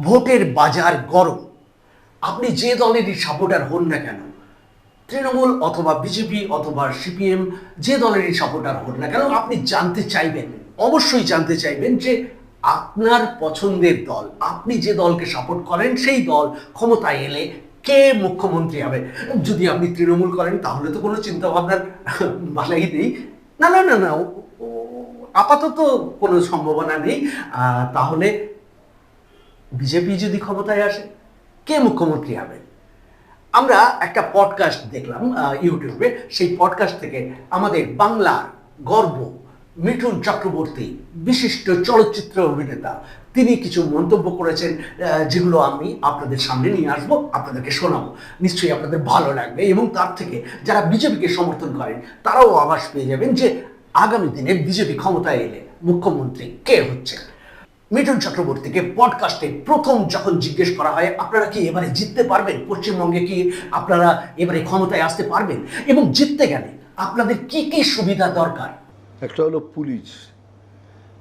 ভোটের বাজার গরম। আপনি যে দলেরই সাপোর্টার হন না কেন, তৃণমূল অথবা বিজেপি অথবা সিপিএম, যে দলেরই সাপোর্টার হন না কেন, আপনি জানতে চাইবেন, অবশ্যই জানতে চাইবেন যে আপনার পছন্দের দল, আপনি যে দলকে সাপোর্ট করেন সেই দল ক্ষমতায় এলে কে মুখ্যমন্ত্রী হবে। যদি আপনি তৃণমূল করেন তাহলে তো কোনো চিন্তা ভাবনার বালাই নেই। না না না না, আপাতত কোনো সম্ভাবনা নেই। তাহলে বিজেপি যদি ক্ষমতায় আসে কে মুখ্যমন্ত্রী হবে? আমরা একটা পডকাস্ট দেখলাম ইউটিউবে, সেই পডকাস্ট থেকে আমাদের বাংলার গর্ব মিঠুন চক্রবর্তী, বিশিষ্ট চলচ্চিত্র অভিনেতা, তিনি কিছু মন্তব্য করেছেন, যেগুলো আমি আপনাদের সামনে নিয়ে আসবো, আপনাদেরকে শোনাবো। নিশ্চয়ই আপনাদের ভালো লাগবে এবং তার থেকে যারা বিজেপিকে সমর্থন করেন তারাও আভাস পেয়ে যাবেন যে আগামী দিনে বিজেপি ক্ষমতায় এলে মুখ্যমন্ত্রী কে হচ্ছে। মিঠুন চক্রবর্তীকে পডকাস্টে প্রথম যখন জিজ্ঞেস করা হয় আপনারা কি এবারে জিততে পারবেন, পশ্চিমবঙ্গে কি আপনারা এবারে ক্ষমতায় আসতে পারবেন, এবং জিততে গেলে আপনাদের কি কি সুবিধা দরকার। একটা হলো পুলিশ,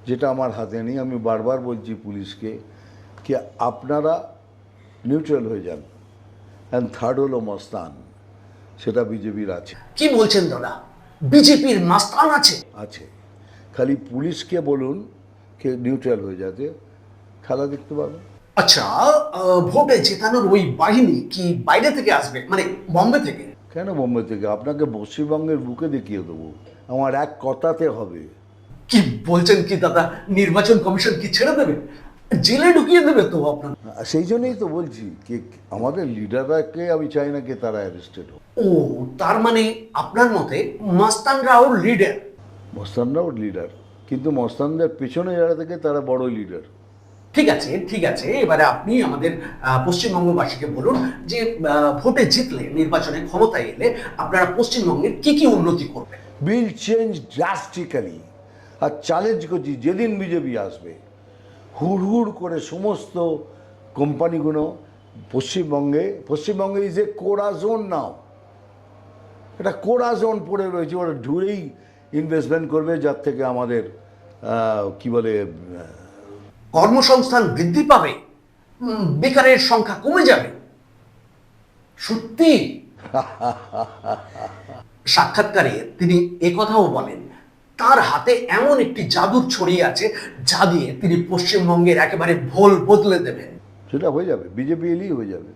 যেটা আমার হাতে নেই। আমি বারবার বলছি পুলিশকে কি আপনারা নিউট্রাল হয়ে যান। অ্যান্ড থার্ড হলো মস্তান, সেটা বিজেপির আছে। কি বলছেন দাদা, বিজেপির মাস্তান আছে? আছে, খালি পুলিশকে বলুন কে নিউট্রাল হয়ে যাতে খেলা দেখতে পাবে। আচ্ছা, ভোটে জেতানোর ওই বাহিনী কি বাইরে থেকে আসবে, মানে বম্বে থেকে? কেন বোম্বে থেকে? আপনাকে পশ্চিমবঙ্গের বুকে দেখিয়ে দেবো, আমার এক কথাতে হবে। কি বলছেন কি দাদা, নির্বাচন কমিশন কি ছেড়ে দেবে? জেলে ঢুকিয়ে দেবে তো আপনার? সেই জন্যই তো বলছি কি আমাদের লিডারকে আমি চাই না কি তারা অ্যারেস্টেড হোক। ও, তার মানে আপনার মতে মাস্তানরাও লিডার? মস্তানরাও লিডার, কিন্তু মস্তানদের পেছনে যারা থাকে তারা বড় লিডার। ঠিক আছে ঠিক আছে, এবারে আপনি আমাদের পশ্চিমবঙ্গবাসীকে বলুন যে ভোটে জিতলে, নির্বাচনে ক্ষমতায় এলে আপনারা পশ্চিমবঙ্গের কি কি উন্নতি করবেন। Will change drastically. আর চ্যালেঞ্জ করছি, যেদিন বিজেপি আসবে হুড় করে সমস্ত কোম্পানিগুলো পশ্চিমবঙ্গে ইজ এ কোরা জোন নাও, এটা কোরা জোন পড়ে রয়েছে। ওরা ঢুড়েই ইনভেস্টমেন্ট করবে, যার থেকে আমাদের কি বলে কর্মসংস্থান বৃদ্ধি পাবে, বেকারের সংখ্যা কমে যাবে। সত্যি? সাক্ষাৎকারে তিনি একথাও বলেন, তার হাতে এমন একটি জাদুর ছড়ি আছে যা দিয়ে তিনি পশ্চিমবঙ্গের একেবারে ভোল বদলে দেবেন। সেটা হয়ে যাবে, বিজেপি এলেই হয়ে যাবে।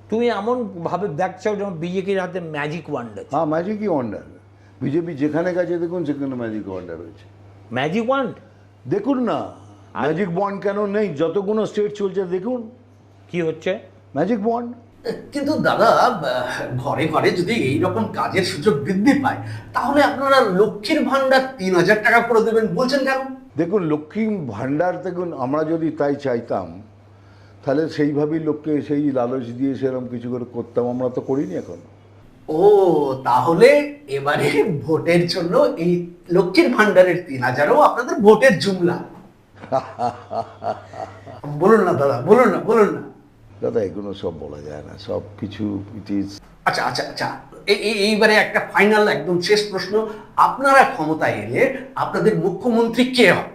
তুমি এমন ভাবে দেখছো যেমন বিজেপির হাতে ম্যাজিক ওয়ান্ড আছে। হ্যাঁ, ম্যাজিকই ওয়ান্ডার। বিজেপি যেখানে গেছে দেখুন সেখানে ম্যাজিক ওয়ান্ডার হয়েছে। ম্যাজিক ওয়ান্ড দেখুন না, ম্যাজিক বন্ড কেন নেই? যতগুলো স্টেট চলছে দেখুন কি হচ্ছে ম্যাজিক বন্ড। কিন্তু দাদা, ঘরে ঘরে যদি এইরকম কাজের সুযোগ বৃদ্ধি পায় তাহলে আপনারা লক্ষ্মীর ভান্ডার 3,000 টাকা করে দেবেন বলছেন কেন? দেখুন, লক্ষ্মী ভাণ্ডার দেখুন, আমরা যদি তাই চাইতাম তাহলে সেইভাবেই লোককে সেই লালচ দিয়ে সেরকম কিছু করে করতাম, আমরা তো করিনি এখন। ও, তাহলে এবারে ভোটের জন্য এই লক্ষ্মীর ভান্ডারের 3,000ও আপনাদের ভোটের জুমলা। বলুন না দাদা, বলুন না, বলুন না। দাদা, এগুলো সব বলা যায় না, সব কিছু ইট ইজ। আচ্ছা আচ্ছা আচ্ছা, এইবারে একটা ফাইনাল একদম শেষ প্রশ্ন, আপনারা ক্ষমতায় এলে আপনাদের মুখ্যমন্ত্রী কে হবে?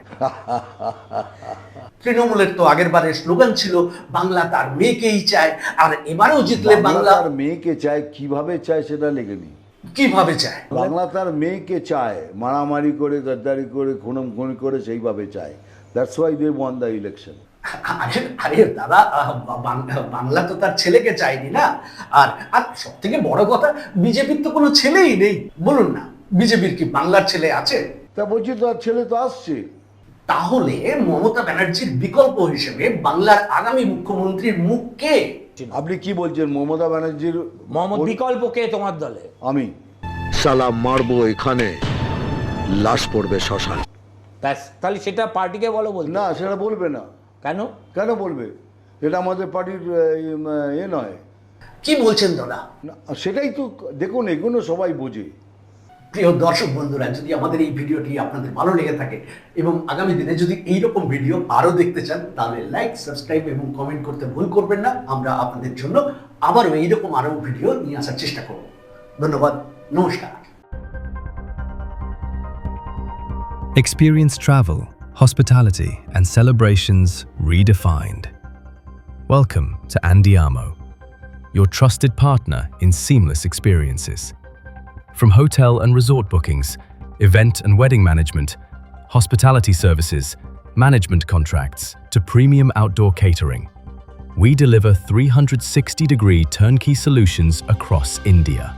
তৃণমূলের তো আগের বারের স্লোগান ছিল বাংলা তার মেয়েকেই চায়, আর এবারেও জিতলে বাংলা তার মেয়েকে চায়। কিভাবে চায় সেটা লেগে নি। কিভাবে চায়? বাংলা তার মেয়েকে চায়, মারামারি করে, গদ্দারি করে, খুনোখুনি করে সেইভাবে চায়। That's why they won the election. আরে আরে দাদা, বাংলা তো তার ছেলেকে চায়নি না। আর আর সব থেকে বড় কথা, বিজেপির তো কোনো ছেলেই নেই। বলুন না, বিজেপির কি বাংলার ছেলে আছে? তা বলছি, তো আর ছেলে তো আসছে। তাহলে মমতা ব্যানার্জির বিকল্প হিসেবে বাংলার আগামী মুখ্যমন্ত্রীর মুখ কে? আপনি কি বলছেন? মমতা ব্যানার্জির মোহাম্মদ বিকল্প কে তোমার দলে? আমি সালা মারবো এখানে, লাশ পড়বে শ্মশান। ব্যাস, তাহলে সেটা পার্টিকে বলো বলতে। না, সেটা বলবে না। কেন? কেন বলবে? এটা আমাদের পার্টির এ নয়। কি বলছেন দাদা? না, সেটাই তো দেখুন, এগুলো সবাই বোঝে। প্রিয় দর্শক বন্ধুরা, যদি আমাদের এই ভিডিওটি আপনাদের ভালো লেগে থাকে এবং আগামী দিনে যদি এইরকম ভিডিও আরও দেখতে চান তাহলে লাইক, সাবস্ক্রাইব এবং কমেন্ট করতে ভুল করবেন না। আমরা আপনাদের জন্য আবারও এইরকম আরও ভিডিও নিয়ে আসার চেষ্টা করব। ধন্যবাদ, নমস্কার। Experience travel, hospitality, and celebrations redefined. Welcome to Andiamo, your trusted partner in seamless experiences. From hotel and resort bookings, event and wedding management, hospitality services, management contracts, to premium outdoor catering, we deliver 360-degree turnkey solutions across India.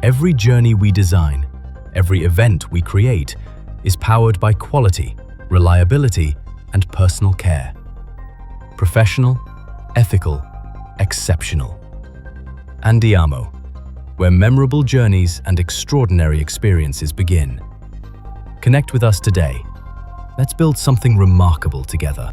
Every journey we design, every event we create, is powered by quality, reliability, and personal care. Professional, ethical, exceptional. Andiamo, where memorable journeys and extraordinary experiences begin. Connect with us today. Let's build something remarkable together.